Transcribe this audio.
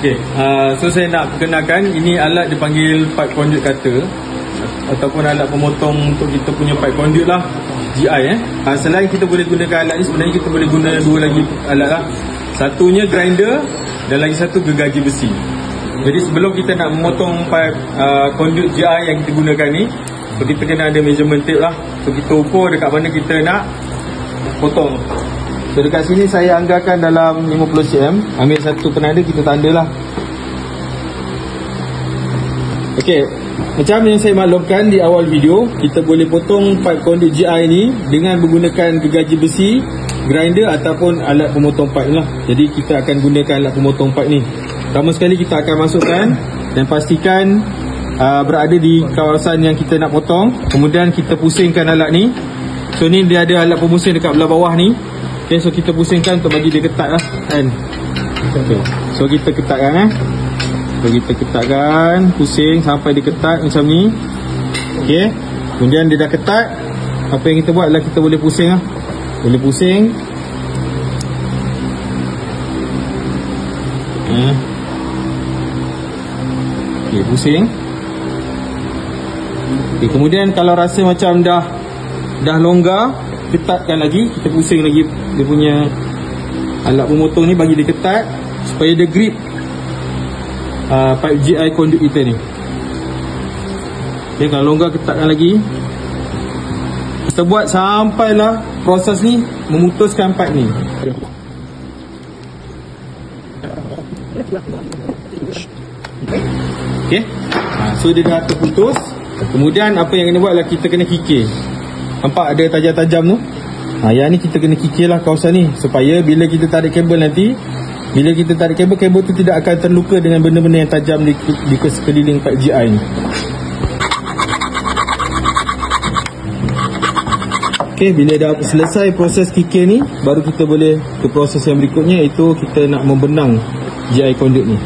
Okay, so saya nak perkenalkan, ini alat dipanggil pipe conduit cutter ataupun alat pemotong untuk kita punya pipe conduit lah, GI Selain kita boleh gunakan alat ni, sebenarnya kita boleh guna dua lagi alat lah. Satunya grinder dan lagi satu gergaji besi. Jadi sebelum kita nak memotong pipe conduit GI yang kita gunakan ni, so kita kena ada measurement tape lah. So kita ukur dekat mana kita nak potong. So dekat sini saya anggarkan dalam 50 cm. Ambil satu penanda, kita tanda lah. Okay, macam yang saya maklumkan di awal video, kita boleh potong pipe conduit GI ni dengan menggunakan gergaji besi, grinder ataupun alat pemotong pipe lah. Jadi kita akan gunakan alat pemotong pipe ni. Pertama sekali kita akan masukkan dan pastikan berada di kawasan yang kita nak potong. Kemudian kita pusingkan alat ni. So ni dia ada alat pemusing dekat belah bawah ni. Okay, so kita pusingkan untuk bagi dia ketat lah kan. Okay. So kita ketatkan So kita ketatkan, pusing sampai dia ketat macam ni. Okay, kemudian dia dah ketat, apa yang kita buat adalah kita boleh pusing lah. Boleh pusing. Okay, pusing. Okay, kemudian kalau rasa macam dah longgar, ketatkan lagi, kita pusing lagi dia punya alat pemotong ni, bagi dia ketat supaya dia grip pipe GI conduit kita ni. Okay, kalau longgar, ketatkan lagi. Kita buat sampailah proses ni memutuskan pipe ni. Okay, so dia dah terputus. Kemudian apa yang kena buat adalah kita kena kikir. Nampak ada tajam-tajam tu? Yang ni kita kena kikir lah kawasan ni, supaya bila kita tarik kabel nanti, bila kita tarik kabel tu tidak akan terluka dengan benda-benda yang tajam di sekeliling pipe GI ni. Okay, bila dah selesai proses kikir ni, baru kita boleh ke proses yang berikutnya, iaitu kita nak membenang GI conduit ni.